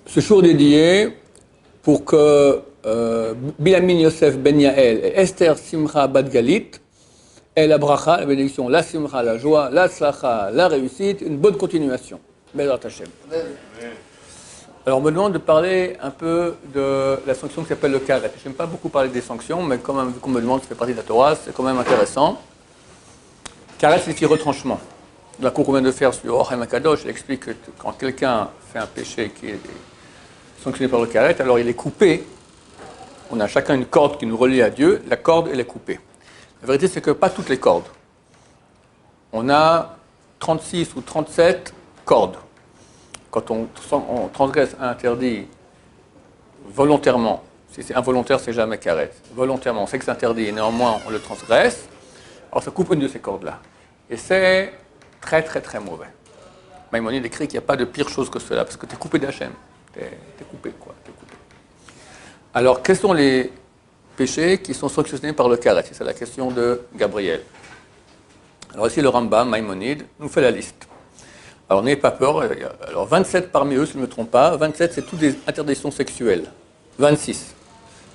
ce jour dédié pour que Binyamin Yosef Ben Yael et Esther Simcha Bat Galit aient la bracha, la bénédiction, la simcha, la joie, la slacha, la réussite, une bonne continuation. Bezrat Hashem. Alors on me demande de parler un peu de la sanction qui s'appelle le karet. Je n'aime pas beaucoup parler des sanctions, mais quand même, vu qu'on me demande, ça fait partie de la Torah, c'est quand même intéressant. Karet signifie retranchement. Dans la cour qu'on vient de faire sur Orchem Akadosh, il explique que quand quelqu'un fait un péché qui est sanctionné par le karet, alors il est coupé. On a chacun une corde qui nous relie à Dieu, la corde elle est coupée. La vérité c'est que pas toutes les cordes. On a 36 ou 37 cordes. Quand on transgresse un interdit volontairement, si c'est involontaire, c'est jamais karet. Volontairement, on sait que c'est interdit et néanmoins on le transgresse, alors ça coupe une de ces cordes-là. Et c'est très très très mauvais. Maïmonide écrit qu'il n'y a pas de pire chose que cela, parce que tu es coupé d'Hachem. Tu es coupé, quoi. T'es coupé. Alors, quels sont les péchés qui sont sanctionnés par le karet? C'est la question de Gabriel. Alors ici, le Rambam, Maïmonide, nous fait la liste. Alors, n'ayez pas peur. Alors, 27 parmi eux, si je ne me trompe pas, 27, c'est toutes des interdictions sexuelles. 26.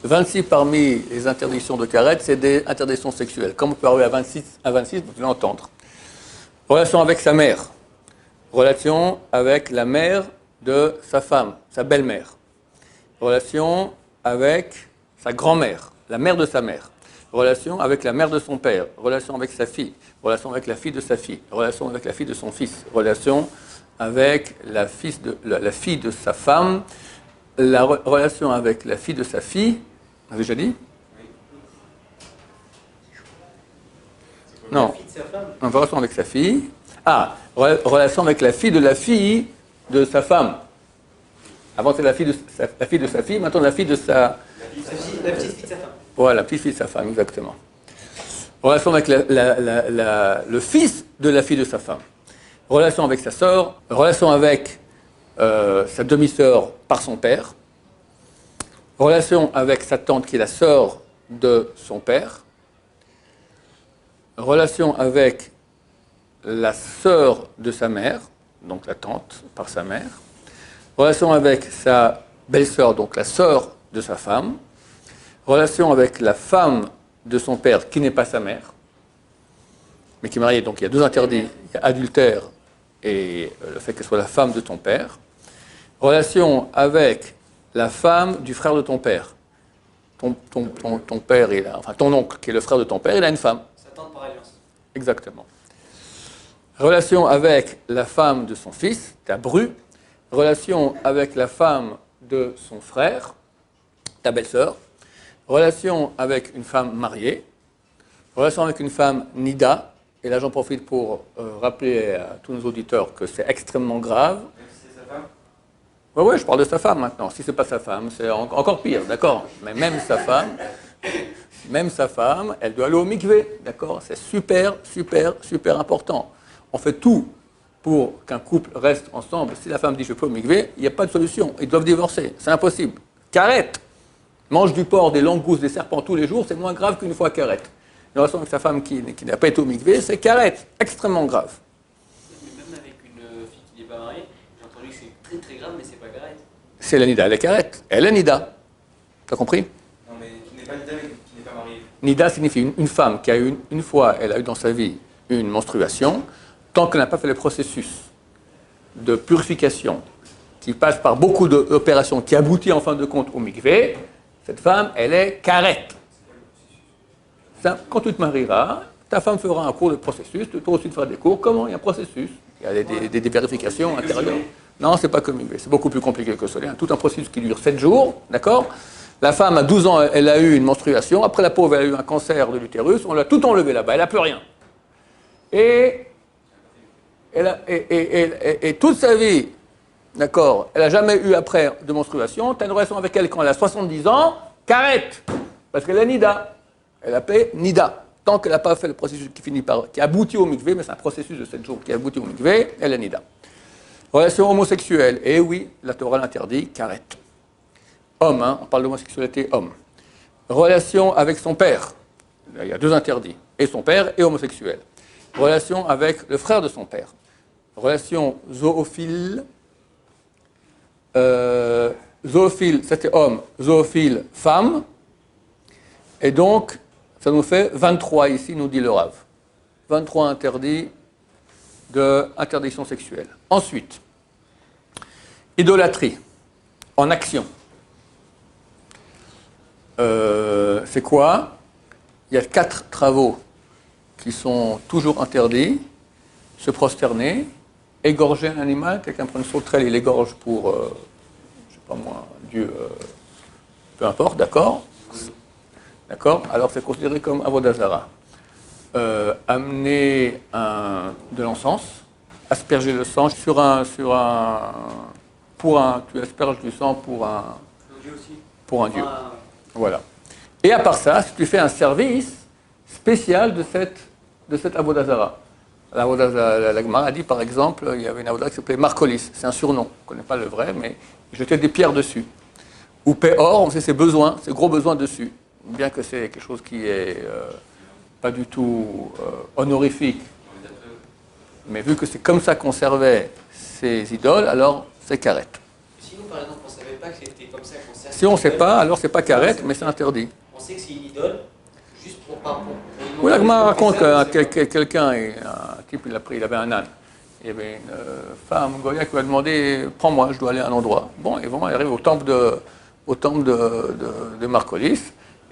26 parmi les interdictions de karet, c'est des interdictions sexuelles. Comme on peut arriver à 26, vous allez entendre. Relation avec sa mère. Relation avec la mère de sa femme, sa belle-mère. Relation avec sa grand-mère, la mère de sa mère. Relation avec la mère de son père. Relation avec sa fille. Relation avec la fille de sa fille. Relation avec la fille de son fils. Relation avec la fille de sa femme. La relation avec la fille de sa fille. On avait déjà dit? Non. En relation avec sa fille. Ah, relation avec la fille de sa femme. Avant, c'est la fille de sa fille, maintenant la fille de sa... La petite fille de sa femme. Voilà, la petite fille de sa femme, exactement. Relation avec le fils de la fille de sa femme. Relation avec sa sœur. Relation avec sa demi-sœur par son père. Relation avec sa tante qui est la sœur de son père. Relation avec la sœur de sa mère, donc la tante par sa mère. Relation avec sa belle-sœur, donc la sœur de sa femme. Relation avec la femme de son père, qui n'est pas sa mère, mais qui est mariée. Donc il y a deux interdits, il y a adultère et le fait qu'elle soit la femme de ton père. Relation avec la femme du frère de ton père. Ton père, enfin ton oncle, qui est le frère de ton père, il a une femme. Sa tante par alliance. Exactement. Relation avec la femme de son fils, ta bru. Relation avec la femme de son frère, ta belle-sœur. Relation avec une femme mariée. Relation avec une femme nida. Et là, j'en profite pour rappeler à tous nos auditeurs que c'est extrêmement grave. Même si c'est sa femme? Oui, je parle de sa femme maintenant. Si ce n'est pas sa femme, c'est encore pire, d'accord? Mais même sa femme, elle doit aller au mikvé, d'accord? C'est super, super, super important. On fait tout pour qu'un couple reste ensemble. Si la femme dit je peux au mikvé, il n'y a pas de solution. Ils doivent divorcer. C'est impossible. Karet. Mange du porc, des langoustes, des serpents tous les jours, c'est moins grave qu'une fois karet. Une relation avec sa femme qui n'a pas été au mikvé, c'est karet. Extrêmement grave. Mais même avec une fille qui n'est pas mariée, j'ai entendu que c'est très très grave, mais c'est pas karet. C'est la nida, elle est karet. Elle est nida. T'as compris? Non, mais qui n'est pas nida, mais qui n'est pas mariée. Nida signifie une femme qui a eu une fois, elle a eu dans sa vie une menstruation, tant qu'elle n'a pas fait le processus de purification qui passe par beaucoup d'opérations, qui aboutit en fin de compte au mikvé, cette femme, elle est karet. Quand tu te marieras, ta femme fera un cours de processus, toi aussi tu feras des cours. Comment? Il y a un processus, il y a des vérifications intérieures. Non, c'est pas comme mikvé, c'est beaucoup plus compliqué que cela. Tout un processus qui dure 7 jours, d'accord? La femme, à 12 ans, elle a eu une menstruation. Après, la pauvre, elle a eu un cancer de l'utérus. On l'a tout enlevé là-bas, elle n'a plus rien. Et toute sa vie, d'accord, elle n'a jamais eu après de menstruation. Tu as une relation avec elle quand elle a 70 ans, karet, parce qu'elle est nida. Elle appelle nida. Tant qu'elle n'a pas fait le processus qui aboutit au mikvé, mais c'est un processus de 7 jours qui aboutit au mikvé, elle est nida. Relation homosexuelle, et oui, la Torah l'interdit, karet. Homme, hein, on parle d'homosexualité homme. Relation avec son père, il y a deux interdits, et son père et homosexuel. Relation avec le frère de son père. Relation zoophile zoophile, c'était homme, zoophile, femme. Et donc, ça nous fait 23 ici, nous dit le Rav. 23 interdits d'interdiction sexuelle. Ensuite, idolâtrie, en action. C'est quoi? Il y a 4 travaux qui sont toujours interdits. Se prosterner, égorger un animal, quelqu'un prend une sauterelle, il l'égorge pour, je sais pas moi, Dieu, peu importe, d'accord? D'accord? Alors c'est considéré comme avodah zara. Amener de l'encens, asperger le sang tu asperges du sang pour un dieu. Voilà. Et à part ça, si tu fais un service spécial de cette avodah zara. La Gemara a dit par exemple, il y avait une avodah qui s'appelait Marcolis, c'est un surnom, on ne connaît pas le vrai, mais il jetait des pierres dessus. Ou Péor, on sait ses besoins, ses gros besoins dessus. Bien que c'est quelque chose qui est pas du tout honorifique, mais vu que c'est comme ça qu'on servait ces idoles, alors c'est karet. Si nous, par exemple, on ne savait pas que c'était comme ça qu'on servait. Si on ne sait pas, alors c'est pas karet, mais c'est interdit. On sait que c'est une idole, juste pour oui, la Gemara raconte que quelqu'un, un type, il avait un âne. Il y avait une femme, Goya, qui lui a demandé « Prends-moi, je dois aller à un endroit ». Bon, et vraiment, elle arrive au temple de Marcolis,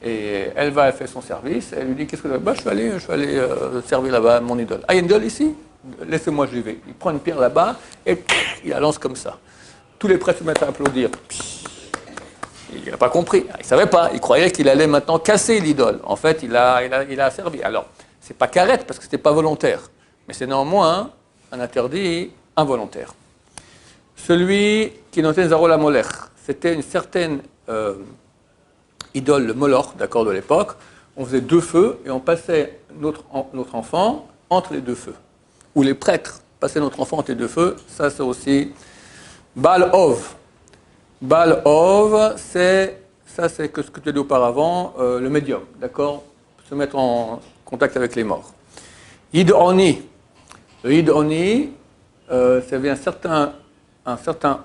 et elle fait son service, elle lui dit « Qu'est-ce que tu veux ?»« Je vais aller servir là-bas mon idole. »« Ah, il y a une idole ici ? Laissez-moi, j'y vais. » Il prend une pierre là-bas, et il la lance comme ça. Tous les prêtres se mettent à applaudir. Il n'a pas compris, il ne savait pas, il croyait qu'il allait maintenant casser l'idole. En fait, il a servi. Alors, ce n'est pas karet parce que ce n'était pas volontaire, mais c'est néanmoins un interdit involontaire. Celui qui notait Zaro la Molech, c'était une certaine idole, le Moloch, d'accord, de l'époque. On faisait 2 feux et on passait notre enfant entre les 2 feux. Ou les prêtres passaient notre enfant entre les 2 feux, ça c'est aussi Baal Ov. Baal Ov, c'est ce que tu as dit auparavant, le médium, d'accord? Se mettre en contact avec les morts. Yid Oni. Le Yid Oni, c'est un certain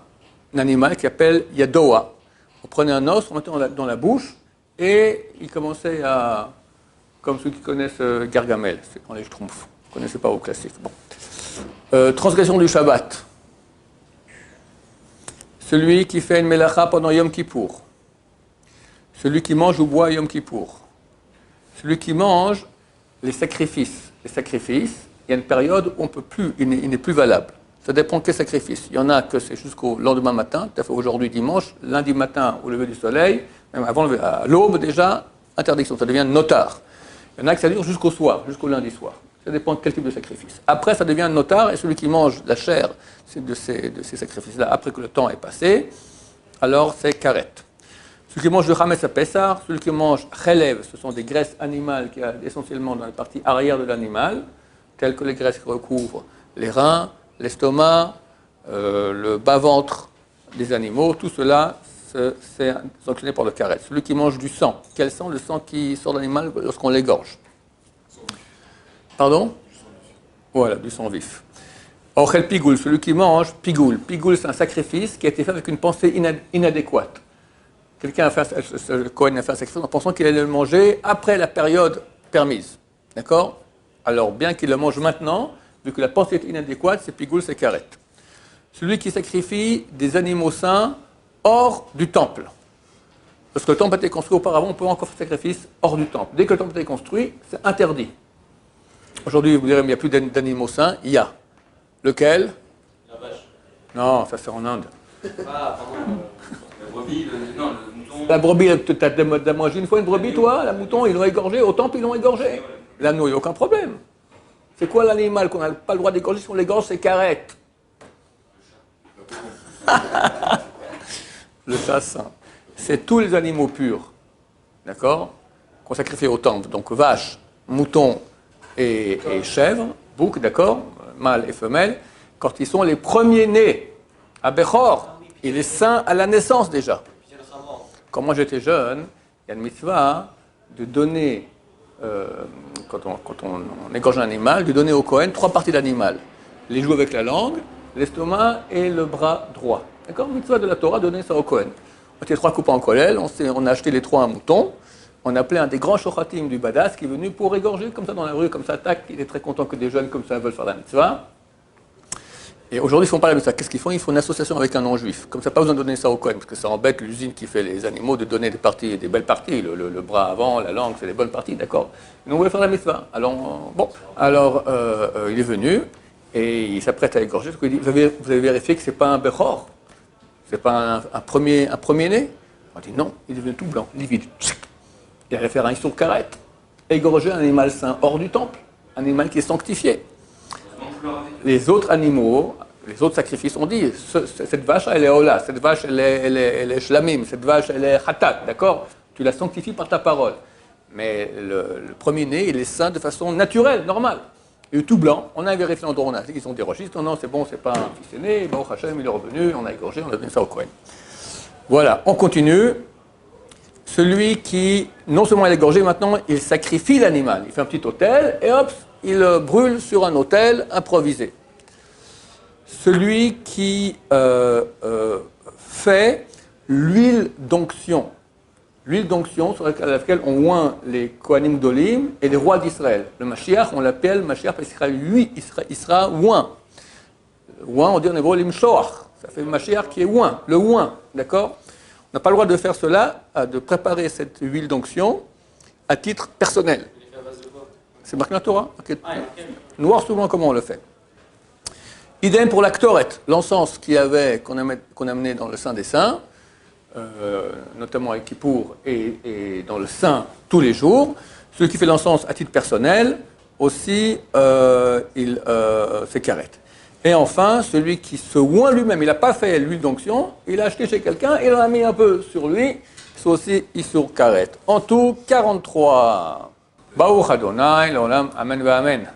animal qui appelle Yadoa. On prenait un os, on mettait dans la bouche, et il commençait à, comme ceux qui connaissent Gargamel, c'est quand les Schtroumpfs, vous ne connaissez pas au classique. Bon. Transgression du Shabbat. Celui qui fait une melacha pendant Yom Kippour. Celui qui mange ou boit Yom Kippour. Celui qui mange les sacrifices. Les sacrifices, il y a une période où on peut plus, il n'est plus valable. Ça dépend de quel sacrifice. Il y en a que c'est jusqu'au lendemain matin, tout à fait aujourd'hui dimanche, lundi matin au lever du soleil, même avant à l'aube déjà, interdiction, ça devient notar. Il y en a que ça dure jusqu'au soir, jusqu'au lundi soir. Ça dépend de quel type de sacrifice. Après, ça devient notar, et celui qui mange la chair de ces sacrifices-là, après que le temps est passé, alors c'est karet. Celui qui mange le chametz à Pessah, celui qui mange chelev, ce sont des graisses animales qui y a essentiellement dans la partie arrière de l'animal, telles que les graisses qui recouvrent les reins, l'estomac, le bas-ventre des animaux, tout cela, c'est sanctionné par le karet. Celui qui mange du sang, quel sang? Le sang qui sort de l'animal lorsqu'on l'égorge. Pardon? Voilà, du sang vif. Ochel pigoul, celui qui mange pigoul. Pigoul, c'est un sacrifice qui a été fait avec une pensée inadéquate. Quelqu'un a fait un sacrifice en pensant qu'il allait le manger après la période permise. D'accord? Alors, bien qu'il le mange maintenant, vu que la pensée est inadéquate, c'est pigoul, c'est karet. Celui qui sacrifie des animaux sains hors du temple. Parce que le temple a été construit auparavant, on peut encore faire sacrifice hors du temple. Dès que le temple a été construit, c'est interdit. Aujourd'hui, vous direz, mais il n'y a plus d'animaux sains. Il y a. Lequel? La vache. Non, ça c'est en Inde. Ah, pardon. La brebis, le mouton. La brebis, tu as mangé une fois une brebis, toi? La mouton, ils l'ont égorgé. Au temple, ils l'ont égorgé. L'agneau, il n'y a aucun problème. C'est quoi l'animal qu'on n'a pas le droit d'égorger? Si on l'égorge, c'est karet. Le chat saint. C'est tous les animaux purs, d'accord, qu'on sacrifie au temple. Donc vache, mouton et chèvre, bouc, d'accord, mâle et femelle, quand ils sont les premiers nés à Bechor, il est saint à la naissance déjà. Quand moi j'étais jeune, il y a une mitzvah de donner, quand on égorge un animal, de donner au Kohen 3 parties d'animal. Les joues avec la langue, l'estomac et le bras droit. D'accord? Mitzvah de la Torah, donner ça au Kohen. On était 3 coupes en kollel, on a acheté les 3 un mouton. On a appelé un des grands shochatim du Badass qui est venu pour égorger comme ça dans la rue, comme ça, tac. Il est très content que des jeunes comme ça veulent faire la mitzvah. Et aujourd'hui, ils ne font pas la mitzvah. Qu'est-ce qu'ils font? Ils font une association avec un non-juif. Comme ça, pas besoin de donner ça au Kohen, parce que ça embête l'usine qui fait les animaux de donner des parties, des belles parties. Le bras avant, la langue, c'est des bonnes parties, d'accord? Nous, on voulait faire la mitzvah. Alors, il est venu et il s'apprête à égorger. Parce qu'il dit, vous avez vérifié que ce n'est pas un bechor? C'est pas un premier-né? On dit non, il est devenu tout blanc, livide. Il allait faire un issour karet, égorger un animal saint hors du temple, un animal qui est sanctifié. Les autres animaux, les autres sacrifices, on dit, cette vache, elle est hola, cette vache, elle est shlamim, cette vache, elle est khatat, d'accord? Tu la sanctifies par ta parole. Mais le premier-né, il est saint de façon naturelle, normale. Il est tout blanc, on a vérifié l'endroit, on a dit qu'ils ont des registres, non, c'est bon, c'est pas un fils aîné, Baruch Hashem, il est revenu, on a égorgé, on a donné ça au Kohen. Voilà, on continue. Celui qui, non seulement il est égorgé, maintenant, il sacrifie l'animal. Il fait un petit autel et hop, il le brûle sur un autel improvisé. Celui qui fait l'huile d'onction. L'huile d'onction sur laquelle on oint les Kohanim d'Olim et les rois d'Israël. Le Mashiach, on l'appelle Mashiach parce qu'il sera lui, il sera oint. Oint, on dit en hébreu l'imshoach. Ça fait le Mashiach qui est oint, le oint, d'accord? On n'a pas le droit de faire cela, de préparer cette huile d'onction à titre personnel. C'est marqué dans la Torah. Okay. Noir sur blanc, comment on le fait? Idem pour la Ktoret, l'encens qu'on amenait dans le Saint des Saints, notamment à Kippour et dans le Saint tous les jours. Celui qui fait l'encens à titre personnel, aussi, il fait karet. Et enfin, celui qui se oint lui-même, il n'a pas fait l'huile d'onction, il a acheté chez quelqu'un, il en a mis un peu sur lui, c'est aussi Issour Karet. En tout, 43. Baruch Adonai, l'olam, amen va amen.